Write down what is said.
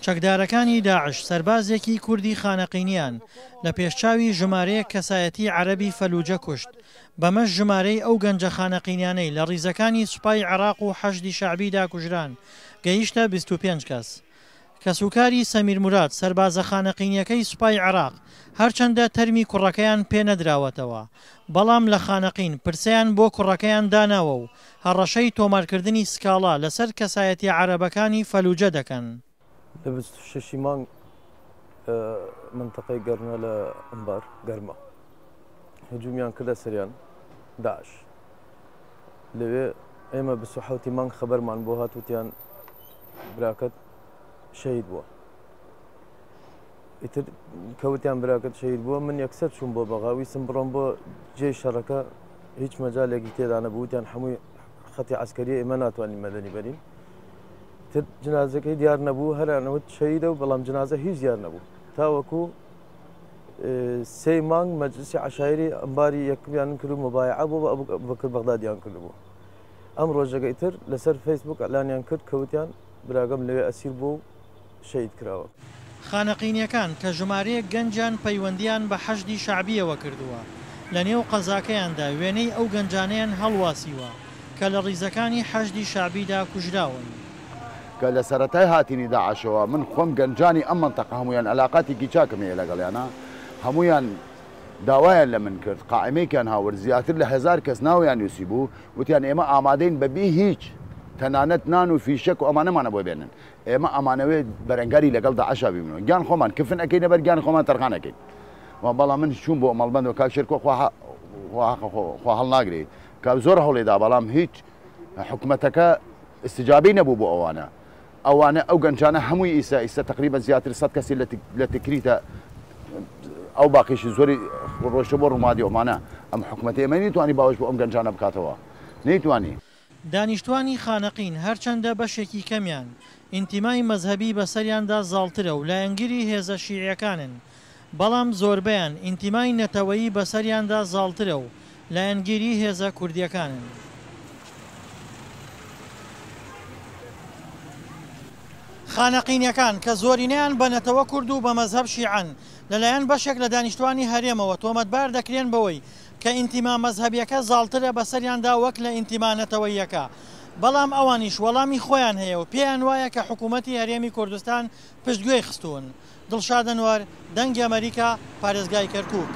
چەکدارەکانی داعش سەربازێکی کوردی خانەقینیان لە پێشچاوی ژمارەیەک کەسایەتی عەرەبی فەلوجە کوشت. بەمەش ژمارەی ئەو گەنجە خانەقینیانەی لە ڕیزەکانی سوپای عێراق و حەشدی شەعبیدا کوژران گەیشتە 25 کەس. کەسوکاری سەمیر موراد سەربازە خانەقینیەکەی سوپای عێراق هەرچەندە تەرمی کوڕەکەیان پێ نەدراوەتەوە، بەڵام لە خانەقین پرسیان بۆ کوڕەکەیان داناوە و هەڕەشەی تۆمارکردنی سکاڵا لەسەر کەسایەتی عەرەبەکانی فەلوجە دەکەن. لە 26 مانگ منتەقەی گەرمە لە ئەمبار گەرمە هجومیان کردە سەریان داعش. لەوێ ئێمە 27 مانگ خەبەرمان بۆ هاتووتیان براکەت شەهید بووە. ئیتر کەوتیان براکەت شەهید بووە، من یەکسەر چوون بۆ بەغا ویستم بڕۆم بۆ جێی شەڕەکە، هیچ مەجالێکی تێدا نەبووتیان هەمووی خەتی عەسکەری ئێمە ناتوانین مەدەنی بەرین. تر جنازەکەی دیار نەبوو، هەرانەوت شەهیدە و بەڵام جنازە هیچ دیار نەبوو. تاوەکو 3 مانگ مەجلیسی عەشایری ئەمباری یەکەمیان کرد و مبایعە بۆ ئەبوبەکر بەغدادیان کردبوو. ئەم ڕۆژەکە ئیتر لەسەر فەیسبوک ئەلانیان کرد کەوتیان براگەم لەوێ ئەسیر بوو و شەهید کراوە. خانەقینیەکان کە ژمارەیەک گەنجیان پەیوەندیان بە حەشدی شەعبیەوە کردووە، لە نێو قەزاکەیاندا وێنەی ئەو گەنجانەیان هەڵواسیوە کە لە ڕیزەکانی حەشدی شەعبیدا کوژراون. کە لە سەرەتای هاتینی داعشەوە من خۆم گەنجانی ئەم منتەقە هەمویان عەلاقاتێکی چاکم هەیە لەگەڵیانە، هەمویان داوایان لە من کرد، قائمەیەکیان هاورد، زیاتر لە 1000 کەس ناویان نووسی بوو، وتیان ئێمە ئامادەین بەبێ هیچ تەنانەت نان و فیشک و ئەمانەمانە بۆ بێنن، ئێمە ئەمانەوەی بەرەنگاری لەگەڵ داعشا ببینەوە، گیان خۆمان کفن ئەەکەین نەبەر گیان خۆمان تەرخانەکەین. بەڵام من چوون بۆ ئەمەڵبەند و کاک شێرکۆ خوا هەڵ ناگرێت کە زۆر هەوڵێدا، بەڵام هیچ حکومەتەکە استجابەی نەبوو بۆ ئەوانە. ئەوانە ئەو گەنجانە هەمووی ئیسا تقریبا زیاتر 100 کەسی لە تکریتە، ئەو باقیشی زۆری ڕۆشتە بۆ ڕوومادی ئەومانە. ئەم حکومەتی ئێمە نەیتوانی باوەش بۆ ئەم گەنجانە بکاتەوە، نەیتوانی. دانیشتوانی خانەقین هەرچەندە بەشێکی کەمیان ئینتیمای مەزهەبی بەسەریاندا زاڵترە و لایەنگیری هێزە شیعیەکانن، بەڵام زۆربەیان ئینتیمای نەتەوەیی بەسەریاندا زاڵترە و لایەنگیری هێزە کوردیەکانن. خانەقینیەکان کە زۆرینەیان بە نەتەوە کورد و بە مەزهەب شیعەن، لەلایەن بەشێک لە دانیشتوانی هەرێمەوە تۆمەتبار دەکرێن بەوەی کە ئینتیما مەزهەبیەکە زاڵترە بەسەریاندا وەک لە ئینتیما نەتەوەییەکە، بەڵام ئەوانیش وەڵامی خۆیان هەیە و پێیان وایە کە حکوومەتی هەرێمی کوردستان پشتگوێی خستوون. دڵشاد ئەنوەر، دەنگی ئەمریکا، پارێزگای کەرکووک.